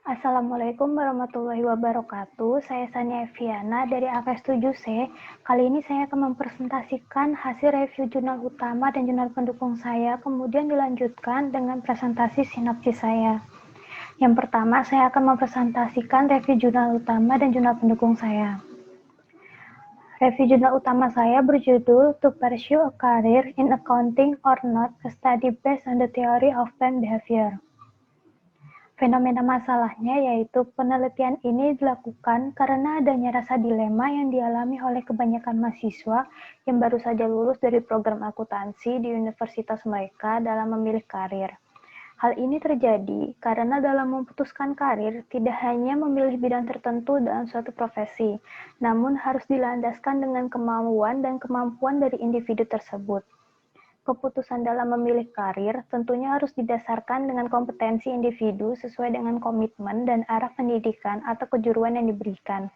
Assalamualaikum warahmatullahi wabarakatuh. Saya Sania Eviana dari AKS 7C. Kali ini saya akan mempresentasikan hasil review jurnal utama dan jurnal pendukung saya, kemudian dilanjutkan dengan presentasi sinopsis saya. Yang pertama, saya akan mempresentasikan review jurnal utama dan jurnal pendukung saya. Review jurnal utama saya berjudul To Pursue a Career in Accounting or Not, a Study Based on the Theory of Plan Behavior. Fenomena masalahnya yaitu penelitian ini dilakukan karena adanya rasa dilema yang dialami oleh kebanyakan mahasiswa yang baru saja lulus dari program akuntansi di universitas mereka dalam memilih karir. Hal ini terjadi karena dalam memutuskan karir tidak hanya memilih bidang tertentu dalam suatu profesi, namun harus dilandaskan dengan kemauan dan kemampuan dari individu tersebut. Keputusan dalam memilih karir tentunya harus didasarkan dengan kompetensi individu sesuai dengan komitmen dan arah pendidikan atau kejuruan yang diberikan.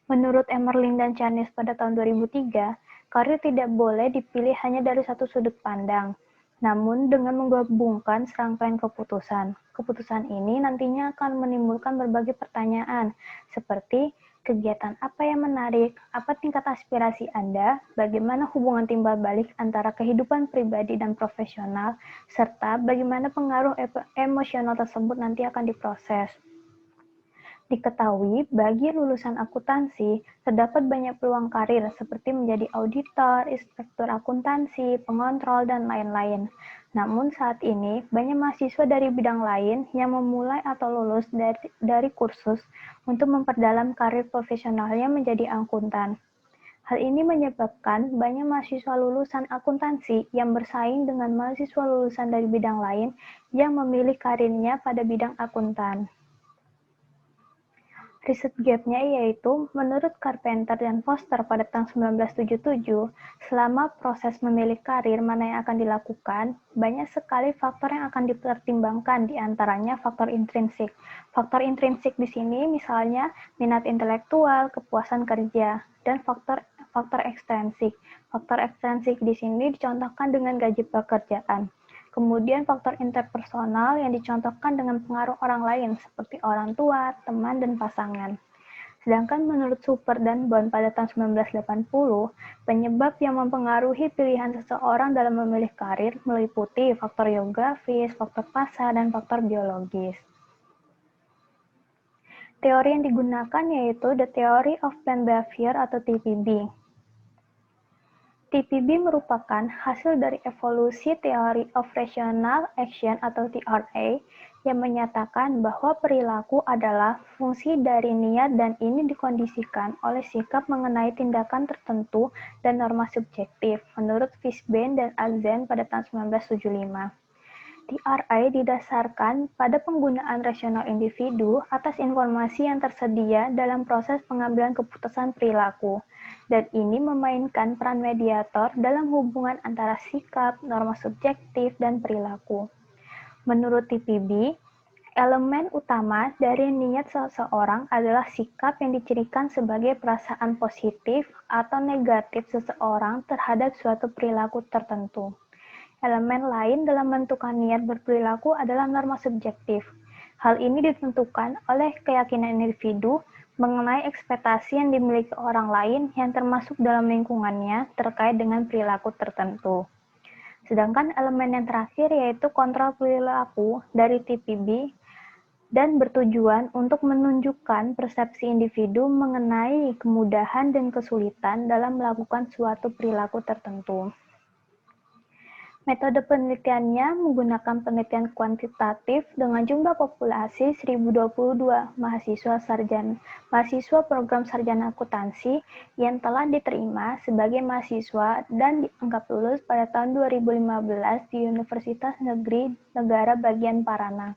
Menurut Emerling dan Charnes pada tahun 2003, karir tidak boleh dipilih hanya dari satu sudut pandang, namun dengan menggabungkan serangkaian keputusan. Keputusan ini nantinya akan menimbulkan berbagai pertanyaan, seperti kegiatan apa yang menarik, apa tingkat aspirasi Anda, bagaimana hubungan timbal balik antara kehidupan pribadi dan profesional, serta bagaimana pengaruh emosional tersebut nanti akan diproses. Diketahui, bagi lulusan akuntansi, terdapat banyak peluang karir seperti menjadi auditor, inspektur akuntansi, pengontrol, dan lain-lain. Namun saat ini, banyak mahasiswa dari bidang lain yang memulai atau lulus dari kursus untuk memperdalam karir profesionalnya menjadi akuntan. Hal ini menyebabkan banyak mahasiswa lulusan akuntansi yang bersaing dengan mahasiswa lulusan dari bidang lain yang memilih karirnya pada bidang akuntan. Riset gap-nya yaitu, menurut Carpenter dan Foster pada tahun 1977, selama proses memilih karir mana yang akan dilakukan, banyak sekali faktor yang akan dipertimbangkan, di antaranya faktor intrinsik. Faktor intrinsik di sini misalnya minat intelektual, kepuasan kerja, dan faktor ekstrinsik. Faktor ekstrinsik di sini dicontohkan dengan gaji pekerjaan. Kemudian faktor interpersonal yang dicontohkan dengan pengaruh orang lain seperti orang tua, teman, dan pasangan. Sedangkan menurut Super dan Bond pada tahun 1980, penyebab yang mempengaruhi pilihan seseorang dalam memilih karir meliputi faktor geografis, faktor pasar, dan faktor biologis. Teori yang digunakan yaitu The Theory of Planned Behavior atau TPB. TPB merupakan hasil dari evolusi Theory of Rational Action atau TRA yang menyatakan bahwa perilaku adalah fungsi dari niat dan ini dikondisikan oleh sikap mengenai tindakan tertentu dan norma subjektif menurut Fishbein dan Azen pada tahun 1975. TRA didasarkan pada penggunaan rasional individu atas informasi yang tersedia dalam proses pengambilan keputusan perilaku, dan ini memainkan peran mediator dalam hubungan antara sikap, norma subjektif, dan perilaku. Menurut TPB, elemen utama dari niat seseorang adalah sikap yang dicirikan sebagai perasaan positif atau negatif seseorang terhadap suatu perilaku tertentu. Elemen lain dalam menentukan niat berperilaku adalah norma subjektif. Hal ini ditentukan oleh keyakinan individu mengenai ekspektasi yang dimiliki orang lain yang termasuk dalam lingkungannya terkait dengan perilaku tertentu. Sedangkan elemen yang terakhir yaitu kontrol perilaku dari TPB dan bertujuan untuk menunjukkan persepsi individu mengenai kemudahan dan kesulitan dalam melakukan suatu perilaku tertentu. Metode penelitiannya menggunakan penelitian kuantitatif dengan jumlah populasi 1022 mahasiswa program sarjana akuntansi yang telah diterima sebagai mahasiswa dan dianggap lulus pada tahun 2015 di Universitas Negeri Negara Bagian Parana.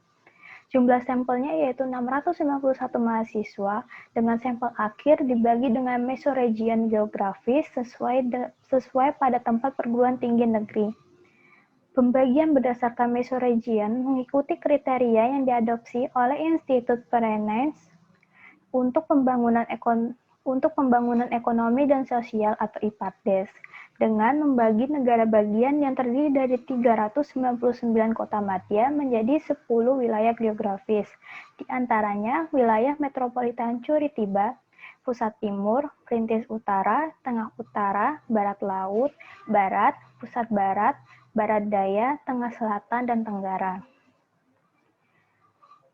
Jumlah sampelnya yaitu 651 mahasiswa dengan sampel akhir dibagi dengan mesoregion geografis sesuai pada tempat perguruan tinggi negeri. Pembagian berdasarkan mesoregion mengikuti kriteria yang diadopsi oleh Institut Finance untuk pembangunan ekonomi dan sosial atau IPADES. dengan membagi negara bagian yang terdiri dari 399 kota madya menjadi 10 wilayah geografis. Di antaranya wilayah metropolitan Curitiba, Pusat Timur, Perintis Utara, Tengah Utara, Barat Laut, Barat, Pusat Barat, Barat Daya, Tengah Selatan, dan Tenggara.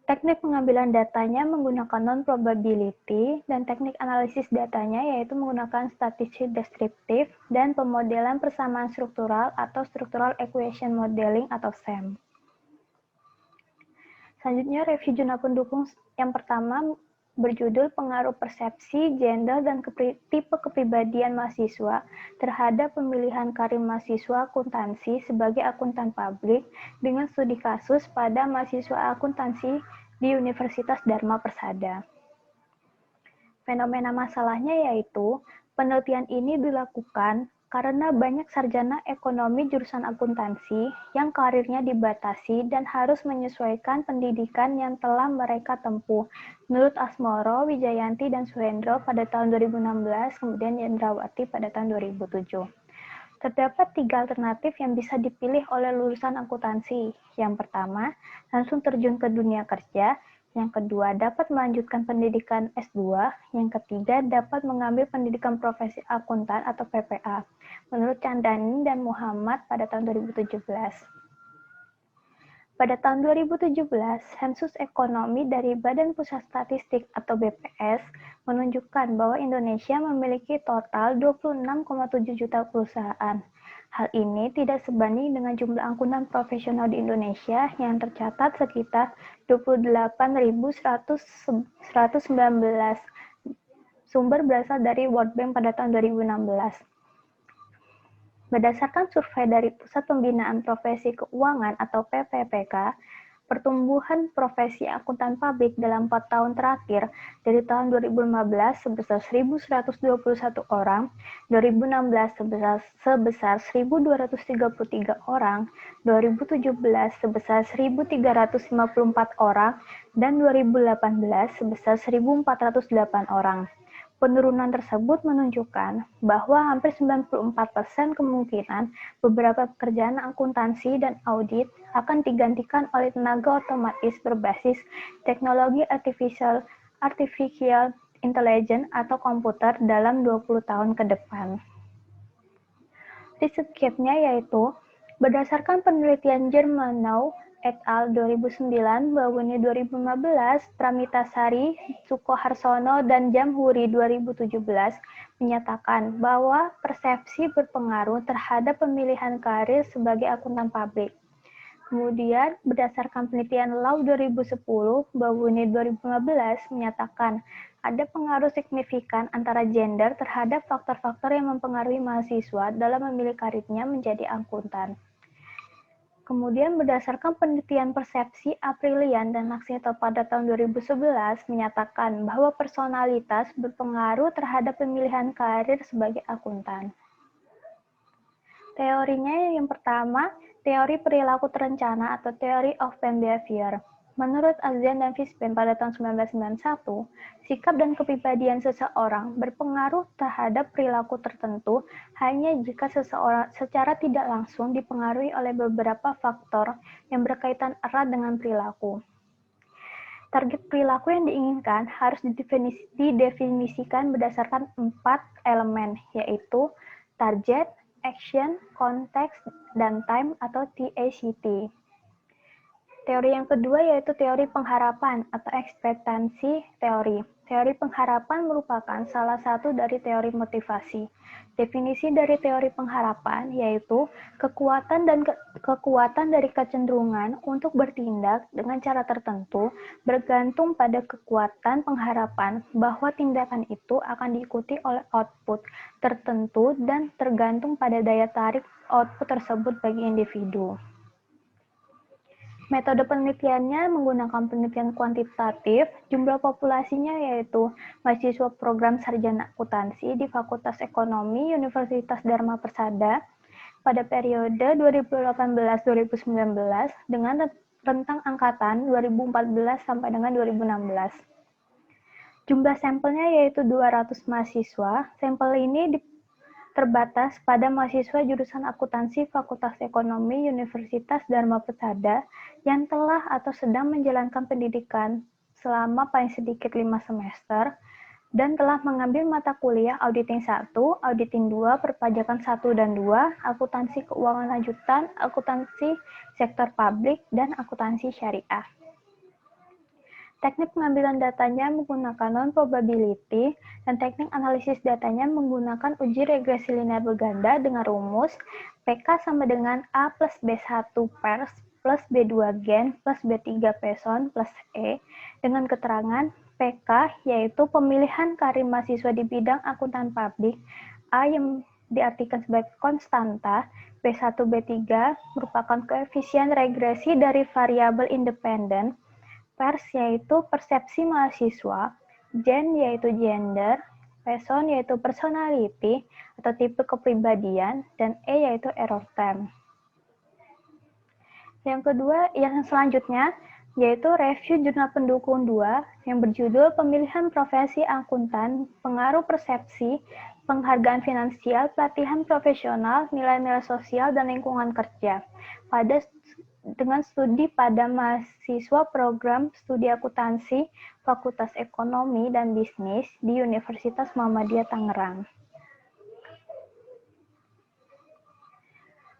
Teknik pengambilan datanya menggunakan non-probability dan teknik analisis datanya yaitu menggunakan statistik deskriptif dan pemodelan persamaan struktural atau structural equation modeling atau SEM. Selanjutnya, review jurnal pendukung yang pertama berjudul Pengaruh Persepsi, Gender, dan Tipe Kepribadian Mahasiswa terhadap Pemilihan Karir Mahasiswa Akuntansi sebagai Akuntan Publik dengan studi kasus pada mahasiswa akuntansi di Universitas Dharma Persada. Fenomena masalahnya yaitu penelitian ini dilakukan karena banyak sarjana ekonomi jurusan akuntansi yang karirnya dibatasi dan harus menyesuaikan pendidikan yang telah mereka tempuh. Menurut Asmoro, Wijayanti, dan Suhendro pada tahun 2016, kemudian Yendrawati pada tahun 2007. Terdapat 3 alternatif yang bisa dipilih oleh lulusan akuntansi. Yang pertama, langsung terjun ke dunia kerja. Yang kedua, dapat melanjutkan pendidikan S2. Yang ketiga, dapat mengambil pendidikan profesi akuntan atau PPA. Menurut Chandani dan Muhammad pada tahun 2017. Pada tahun 2017, sensus ekonomi dari Badan Pusat Statistik atau BPS menunjukkan bahwa Indonesia memiliki total 26,7 juta perusahaan. Hal ini tidak sebanding dengan jumlah akuntan profesional di Indonesia yang tercatat sekitar 28.119. Sumber berasal dari World Bank pada tahun 2016. Berdasarkan survei dari Pusat Pembinaan Profesi Keuangan atau PPPK, pertumbuhan profesi akuntan publik dalam 4 tahun terakhir dari tahun 2015 sebesar 1.121 orang, 2016 sebesar 1.233 orang, 2017 sebesar 1.354 orang, dan 2018 sebesar 1.408 orang. Penurunan tersebut menunjukkan bahwa hampir 94% kemungkinan beberapa pekerjaan akuntansi dan audit akan digantikan oleh tenaga otomatis berbasis teknologi artificial intelligence atau komputer dalam 20 tahun ke depan. Riset gap-nya yaitu berdasarkan penelitian Germano et al. 2009, Bawuni 2015, Pramitasari, Sukoharsono, dan Jamhuri 2017 menyatakan bahwa persepsi berpengaruh terhadap pemilihan karir sebagai akuntan publik. Kemudian, berdasarkan penelitian Lau 2010, Bawuni 2015 menyatakan ada pengaruh signifikan antara gender terhadap faktor-faktor yang mempengaruhi mahasiswa dalam memilih karirnya menjadi akuntan. Kemudian berdasarkan penelitian persepsi Aprilian dan Laksito pada tahun 2011 menyatakan bahwa personalitas berpengaruh terhadap pemilihan karir sebagai akuntan. Teorinya yang pertama, teori perilaku terencana atau Theory of Planned Behavior. Menurut Azian dan Fishbein pada tahun 1991, sikap dan kepribadian seseorang berpengaruh terhadap perilaku tertentu hanya jika seseorang secara tidak langsung dipengaruhi oleh beberapa faktor yang berkaitan erat dengan perilaku. Target perilaku yang diinginkan harus didefinisikan berdasarkan 4 elemen, yaitu target, action, context, dan time atau TACT. Teori yang kedua yaitu teori pengharapan atau ekspektansi teori. Teori pengharapan merupakan salah satu dari teori motivasi. Definisi dari teori pengharapan yaitu kekuatan dari kecenderungan untuk bertindak dengan cara tertentu bergantung pada kekuatan pengharapan bahwa tindakan itu akan diikuti oleh output tertentu dan tergantung pada daya tarik output tersebut bagi individu. Metode penelitiannya menggunakan penelitian kuantitatif, jumlah populasinya yaitu mahasiswa program sarjana akuntansi di Fakultas Ekonomi Universitas Dharma Persada pada periode 2018-2019 dengan rentang angkatan 2014 sampai dengan 2016. Jumlah sampelnya yaitu 200 mahasiswa. Sampel ini terbatas pada mahasiswa jurusan akuntansi Fakultas Ekonomi Universitas Dharma Persada yang telah atau sedang menjalankan pendidikan selama paling sedikit 5 semester dan telah mengambil mata kuliah Auditing 1, Auditing 2, Perpajakan 1 dan 2, Akuntansi Keuangan Lanjutan, Akuntansi Sektor Publik, dan Akuntansi Syariah. Teknik pengambilan datanya menggunakan non-probability dan teknik analisis datanya menggunakan uji regresi linear berganda dengan rumus PK sama dengan A plus B1 pers plus B2 gen plus B3 peson plus E dengan keterangan PK yaitu pemilihan karir mahasiswa di bidang akuntan publik, A yang diartikan sebagai konstanta, B1 B3 merupakan koefisien regresi dari variabel independen, pers yaitu persepsi mahasiswa, gen yaitu gender, person yaitu personality atau tipe kepribadian, dan E yaitu error time. Yang selanjutnya yaitu review jurnal pendukung 2 yang berjudul Pemilihan Profesi Akuntan, Pengaruh Persepsi, Penghargaan Finansial, Pelatihan Profesional, Nilai-nilai Sosial, dan Lingkungan Kerja dengan studi pada mahasiswa program studi akuntansi Fakultas Ekonomi dan Bisnis di Universitas Muhammadiyah Tangerang.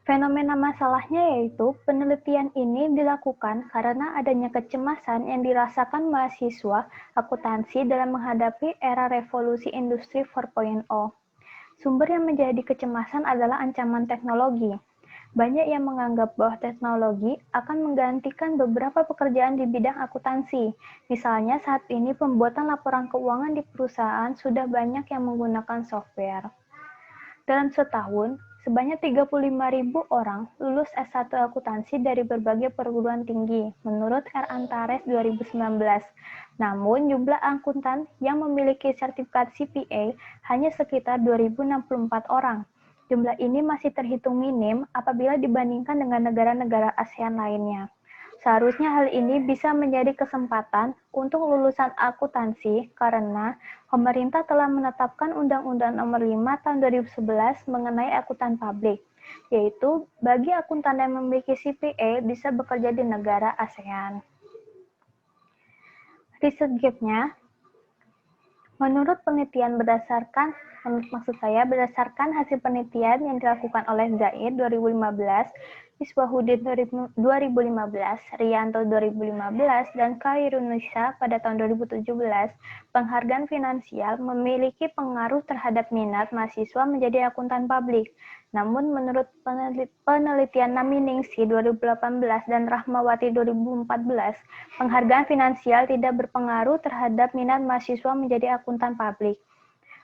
Fenomena masalahnya yaitu penelitian ini dilakukan karena adanya kecemasan yang dirasakan mahasiswa akuntansi dalam menghadapi era revolusi industri 4.0. Sumber yang menjadi kecemasan adalah ancaman teknologi. Banyak yang menganggap bahwa teknologi akan menggantikan beberapa pekerjaan di bidang akuntansi. Misalnya saat ini pembuatan laporan keuangan di perusahaan sudah banyak yang menggunakan software. Dalam setahun, sebanyak 35.000 orang lulus S1 akuntansi dari berbagai perguruan tinggi, menurut R. Antares 2019. Namun, jumlah akuntan yang memiliki sertifikat CPA hanya sekitar 2.064 orang. Jumlah ini masih terhitung minim apabila dibandingkan dengan negara-negara ASEAN lainnya. Seharusnya hal ini bisa menjadi kesempatan untuk lulusan akuntansi karena pemerintah telah menetapkan Undang-Undang Nomor 5 Tahun 2011 mengenai akuntan publik, yaitu bagi akuntan yang memiliki CPA bisa bekerja di negara ASEAN. Riset gap-nya, menurut hasil penelitian yang dilakukan oleh Zaid 2015, Misbahuddin 2015, Rianto 2015, dan Khairunnisa pada tahun 2017, penghargaan finansial memiliki pengaruh terhadap minat mahasiswa menjadi akuntan publik. Namun menurut penelitian Naminingsih 2018 dan Rahmawati 2014, penghargaan finansial tidak berpengaruh terhadap minat mahasiswa menjadi akuntan publik.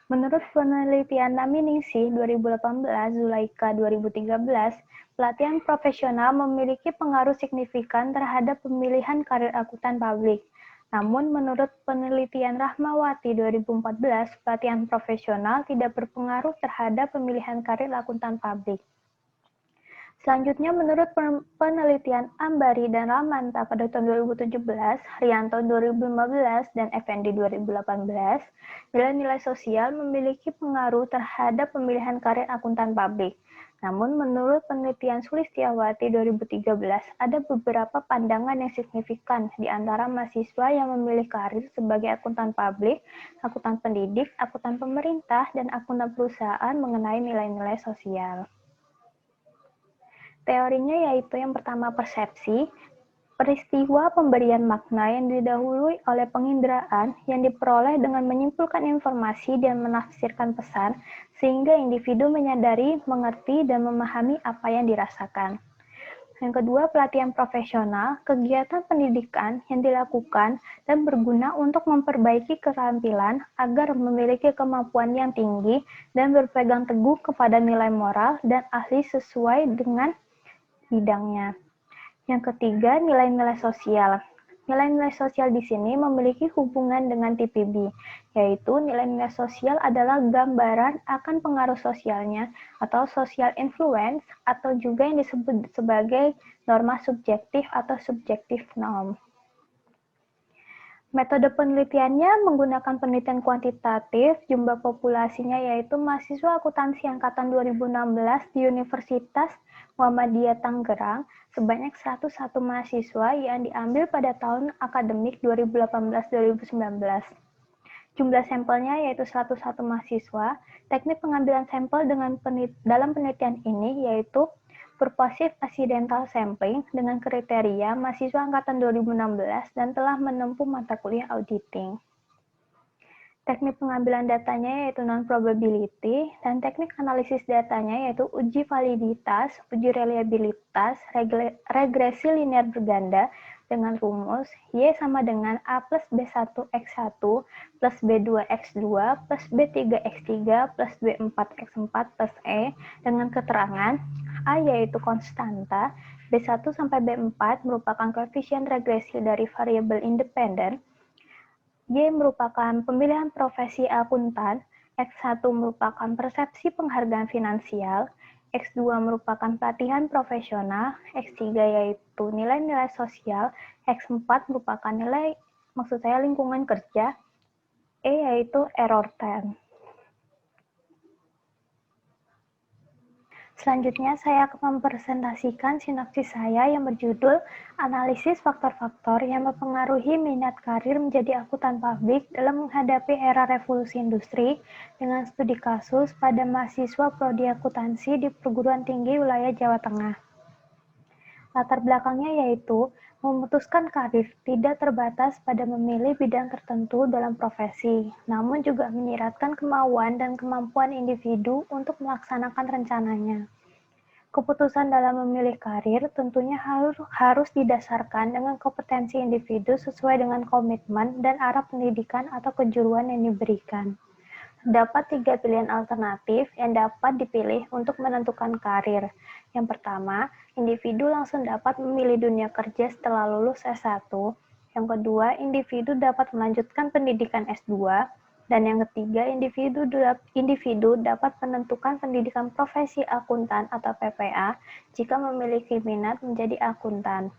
Menurut penelitian Naminingsih 2018, Zulaika 2013, pelatihan profesional memiliki pengaruh signifikan terhadap pemilihan karir akuntan publik. Namun, menurut penelitian Rahmawati 2014, pelatihan profesional tidak berpengaruh terhadap pemilihan karir akuntan publik. Selanjutnya, menurut penelitian Ambari dan Ramanta pada tahun 2017, Rianto 2015, dan Effendi 2018, nilai-nilai sosial memiliki pengaruh terhadap pemilihan karir akuntan publik. Namun, menurut penelitian Sulistiawati 2013, ada beberapa pandangan yang signifikan di antara mahasiswa yang memilih karir sebagai akuntan publik, akuntan pendidik, akuntan pemerintah, dan akuntan perusahaan mengenai nilai-nilai sosial. Teorinya yaitu yang pertama persepsi, peristiwa pemberian makna yang didahului oleh penginderaan yang diperoleh dengan menyimpulkan informasi dan menafsirkan pesan, sehingga individu menyadari, mengerti, dan memahami apa yang dirasakan. Yang kedua, pelatihan profesional, kegiatan pendidikan yang dilakukan dan berguna untuk memperbaiki keterampilan agar memiliki kemampuan yang tinggi dan berpegang teguh kepada nilai moral dan ahli sesuai dengan bidangnya. Yang ketiga, nilai-nilai sosial. Nilai-nilai sosial di sini memiliki hubungan dengan TPB, yaitu nilai-nilai sosial adalah gambaran akan pengaruh sosialnya atau social influence atau juga yang disebut sebagai norma subjektif atau subjective norm. Metode penelitiannya menggunakan penelitian kuantitatif, jumlah populasinya yaitu mahasiswa akuntansi angkatan 2016 di Universitas Muhammadiyah Tangerang sebanyak 101 mahasiswa yang diambil pada tahun akademik 2018-2019. Jumlah sampelnya yaitu 101 mahasiswa. Teknik pengambilan sampel dalam penelitian ini yaitu purposive accidental sampling dengan kriteria mahasiswa angkatan 2016 dan telah menempuh mata kuliah auditing. Teknik pengambilan datanya yaitu non-probability, dan teknik analisis datanya yaitu uji validitas, uji reliabilitas, regresi linear berganda dengan rumus Y sama dengan A plus B1 X1 plus B2 X2 plus B3 X3 plus B4 X4 plus E dengan keterangan A yaitu konstanta, B1 sampai B4 merupakan koefisien regresi dari variabel independen, Y merupakan pemilihan profesi akuntan, X1 merupakan persepsi penghargaan finansial, X2 merupakan pelatihan profesional, X3 yaitu nilai-nilai sosial, X4 merupakan lingkungan kerja, E yaitu error time. Selanjutnya, saya akan mempresentasikan sinopsis saya yang berjudul Analisis Faktor-Faktor yang Mempengaruhi Minat Karir Menjadi Akuntan Publik dalam Menghadapi Era Revolusi Industri dengan studi kasus pada mahasiswa Prodi Akuntansi di Perguruan Tinggi Wilayah Jawa Tengah. Latar belakangnya yaitu memutuskan karir tidak terbatas pada memilih bidang tertentu dalam profesi, namun juga menyiratkan kemauan dan kemampuan individu untuk melaksanakan rencananya. Keputusan dalam memilih karir tentunya harus didasarkan dengan kompetensi individu sesuai dengan komitmen dan arah pendidikan atau kejuruan yang diberikan. Terdapat 3 pilihan alternatif yang dapat dipilih untuk menentukan karir. Yang pertama, individu langsung dapat memilih dunia kerja setelah lulus S1. Yang kedua, individu dapat melanjutkan pendidikan S2. Dan yang ketiga, individu dapat menentukan pendidikan profesi akuntan atau PPA jika memiliki minat menjadi akuntan.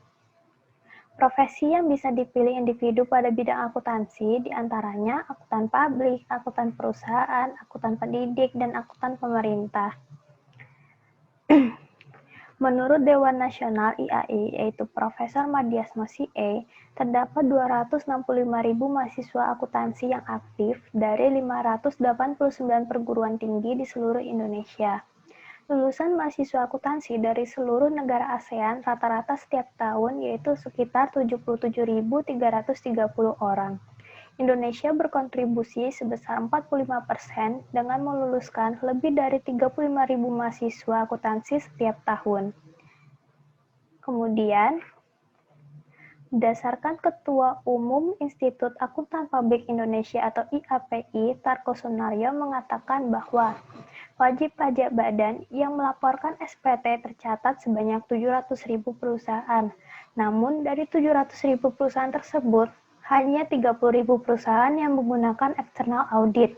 Profesi yang bisa dipilih individu pada bidang akuntansi diantaranya akuntan publik, akuntan perusahaan, akuntan pendidik, dan akuntan pemerintah. Menurut Dewan Nasional IAI, yaitu Profesor Madiasmo CA, terdapat 265.000 mahasiswa akuntansi yang aktif dari 589 perguruan tinggi di seluruh Indonesia. Lulusan mahasiswa akuntansi dari seluruh negara ASEAN rata-rata setiap tahun yaitu sekitar 77.330 orang. Indonesia berkontribusi sebesar 45% dengan meluluskan lebih dari 35.000 mahasiswa akuntansi setiap tahun. Kemudian, berdasarkan Ketua Umum Institut Akuntan Publik Indonesia atau IAPI, Tarko Sunaryo mengatakan bahwa wajib pajak badan yang melaporkan SPT tercatat sebanyak 700.000 perusahaan. Namun, dari 700.000 perusahaan tersebut, hanya 30.000 perusahaan yang menggunakan external audit.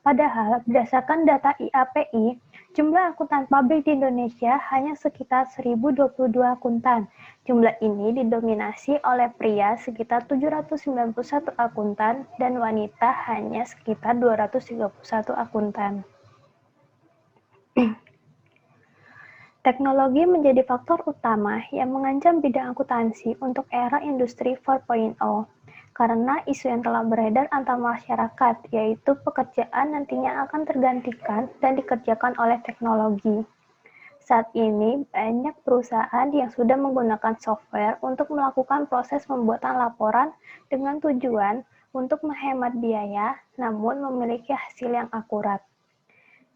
Padahal, berdasarkan data IAPI, jumlah akuntan publik di Indonesia hanya sekitar 1.022 akuntan. Jumlah ini didominasi oleh pria sekitar 791 akuntan dan wanita hanya sekitar 231 akuntan. Teknologi menjadi faktor utama yang mengancam bidang akuntansi untuk era industri 4.0 karena isu yang telah beredar antar masyarakat, yaitu pekerjaan nantinya akan tergantikan dan dikerjakan oleh teknologi. Saat ini, banyak perusahaan yang sudah menggunakan software untuk melakukan proses pembuatan laporan dengan tujuan untuk menghemat biaya, namun memiliki hasil yang akurat.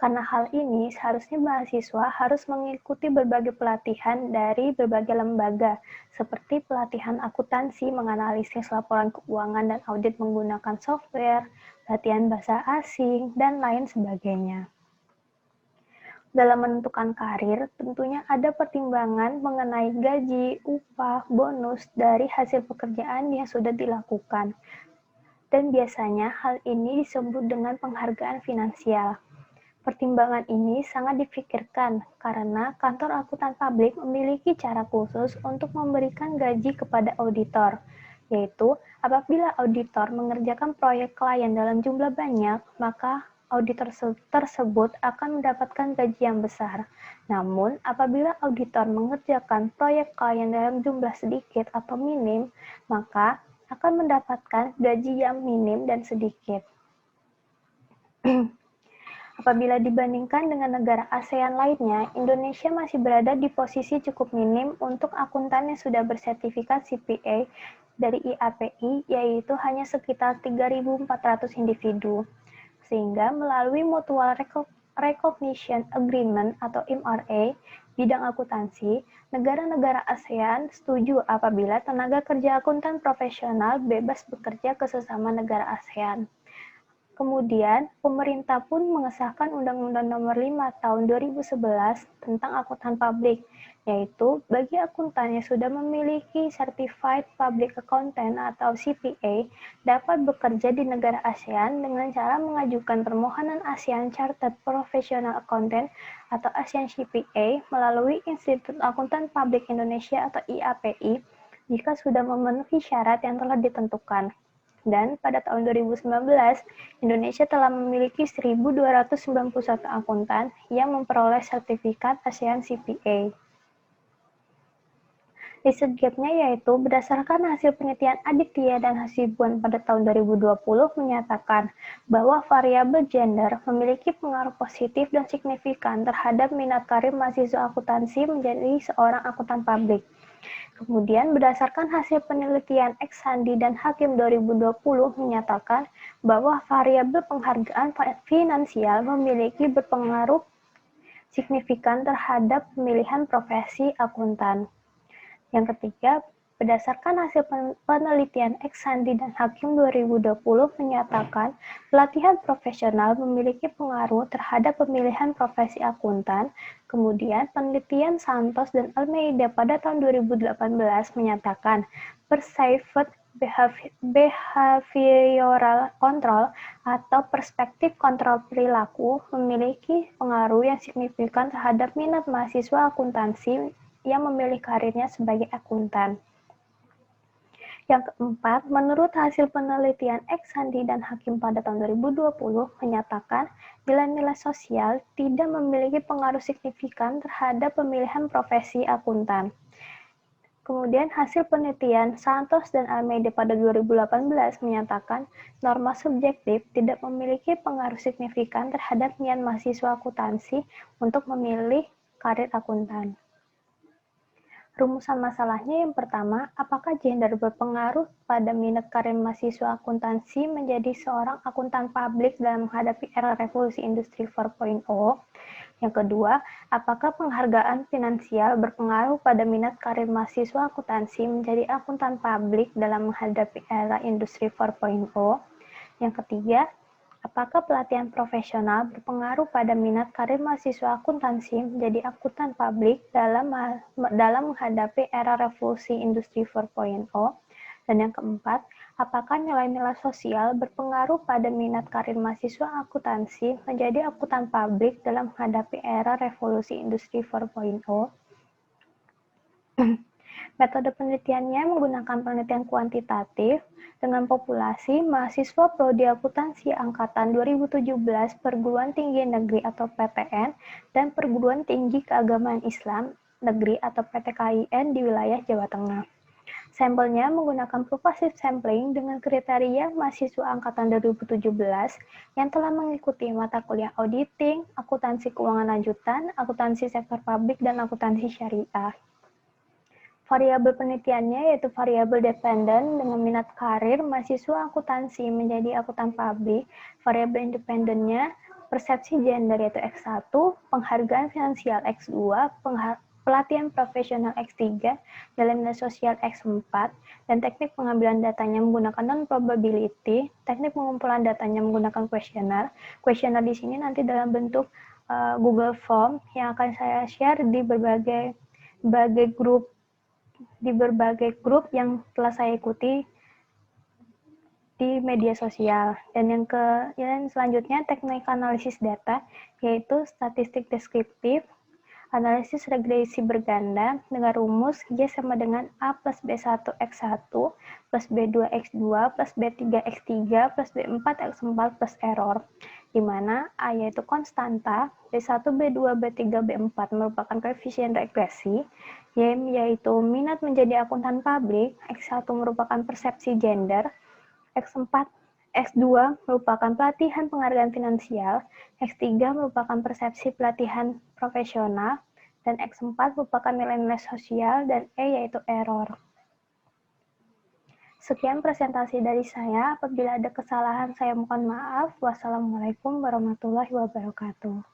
Karena hal ini, seharusnya mahasiswa harus mengikuti berbagai pelatihan dari berbagai lembaga, seperti pelatihan akuntansi, menganalisis laporan keuangan dan audit menggunakan software, pelatihan bahasa asing, dan lain sebagainya. Dalam menentukan karir, tentunya ada pertimbangan mengenai gaji, upah, bonus dari hasil pekerjaan yang sudah dilakukan. Dan biasanya hal ini disebut dengan penghargaan finansial. Pertimbangan ini sangat dipikirkan karena kantor akuntan publik memiliki cara khusus untuk memberikan gaji kepada auditor, yaitu apabila auditor mengerjakan proyek klien dalam jumlah banyak, maka auditor tersebut akan mendapatkan gaji yang besar. Namun, apabila auditor mengerjakan proyek klien dalam jumlah sedikit atau minim, maka akan mendapatkan gaji yang minim dan sedikit. Apabila dibandingkan dengan negara ASEAN lainnya, Indonesia masih berada di posisi cukup minim untuk akuntan yang sudah bersertifikat CPA dari IAPI, yaitu hanya sekitar 3.400 individu. Sehingga melalui Mutual Recognition Agreement atau MRA, bidang akuntansi, negara-negara ASEAN setuju apabila tenaga kerja akuntan profesional bebas bekerja ke sesama negara ASEAN. Kemudian, pemerintah pun mengesahkan Undang-Undang Nomor 5 Tahun 2011 tentang akuntan publik, yaitu bagi akuntan yang sudah memiliki Certified Public Accountant atau CPA dapat bekerja di negara ASEAN dengan cara mengajukan permohonan ASEAN Chartered Professional Accountant atau ASEAN CPA melalui Institut Akuntan Publik Indonesia atau IAPI jika sudah memenuhi syarat yang telah ditentukan. Dan pada tahun 2019, Indonesia telah memiliki 1.291 akuntan yang memperoleh sertifikat ASEAN CPA. Riset gap-nya yaitu berdasarkan hasil penelitian Aditya dan Hasibuan pada tahun 2020 menyatakan bahwa variabel gender memiliki pengaruh positif dan signifikan terhadap minat karir mahasiswa akuntansi menjadi seorang akuntan publik. Kemudian berdasarkan hasil penelitian Eksandi dan Hakim 2020 menyatakan bahwa variabel penghargaan finansial memiliki berpengaruh signifikan terhadap pemilihan profesi akuntan. Yang ketiga, berdasarkan hasil penelitian Eksandi dan Hakim 2020 menyatakan pelatihan profesional memiliki pengaruh terhadap pemilihan profesi akuntan. Kemudian, penelitian Santos dan Almeida pada tahun 2018 menyatakan perceived behavioral control atau perspektif kontrol perilaku memiliki pengaruh yang signifikan terhadap minat mahasiswa akuntansi yang memilih karirnya sebagai akuntan. Yang keempat, menurut hasil penelitian Eksandi dan Hakim pada tahun 2020 menyatakan nilai-nilai sosial tidak memiliki pengaruh signifikan terhadap pemilihan profesi akuntan. Kemudian hasil penelitian Santos dan Almeida pada 2018 menyatakan norma subjektif tidak memiliki pengaruh signifikan terhadap niat mahasiswa akuntansi untuk memilih karir akuntan. Rumusan masalahnya yang pertama, apakah gender berpengaruh pada minat karir mahasiswa akuntansi menjadi seorang akuntan publik dalam menghadapi era revolusi industri 4.0? Yang kedua, apakah penghargaan finansial berpengaruh pada minat karir mahasiswa akuntansi menjadi akuntan publik dalam menghadapi era industri 4.0? Yang ketiga, apakah pelatihan profesional berpengaruh pada minat karir mahasiswa akuntansi menjadi akuntan publik dalam menghadapi era revolusi industri 4.0? Dan yang keempat, apakah nilai-nilai sosial berpengaruh pada minat karir mahasiswa akuntansi menjadi akuntan publik dalam menghadapi era revolusi industri 4.0? Metode penelitiannya menggunakan penelitian kuantitatif dengan populasi mahasiswa prodi akuntansi angkatan 2017 perguruan tinggi negeri atau PTN dan perguruan tinggi keagamaan Islam negeri atau PTKIN di wilayah Jawa Tengah. Sampelnya menggunakan pervasive sampling dengan kriteria mahasiswa angkatan 2017 yang telah mengikuti mata kuliah auditing, akuntansi keuangan lanjutan, akuntansi sektor publik, dan akuntansi syariah. Variabel penelitiannya yaitu variabel dependen dengan minat karir mahasiswa akuntansi menjadi akuntan publik, variabel independennya persepsi gender yaitu X1, penghargaan finansial X2, pelatihan profesional X3, nilai sosial X4, dan teknik pengambilan datanya menggunakan non-probability, teknik pengumpulan datanya menggunakan kuesioner. Kuesioner di sini nanti dalam bentuk Google Form yang akan saya share di berbagai grup yang telah saya ikuti di media sosial. Dan yang selanjutnya teknik analisis data yaitu statistik deskriptif, Analisis regresi berganda dengan rumus Y sama dengan A plus B1 X1 plus B2 X2 plus B3 X3 plus B4 X4 plus error, di mana A yaitu konstanta, B1, B2, B3, B4 merupakan koefisien regresi, Y yaitu minat menjadi akuntan publik, X1 merupakan persepsi gender, X4 X2 merupakan pelatihan penghargaan finansial, X3 merupakan persepsi pelatihan profesional, dan X4 merupakan nilai-nilai sosial, dan E yaitu error. Sekian presentasi dari saya. Apabila ada kesalahan, saya mohon maaf. Wassalamualaikum warahmatullahi wabarakatuh.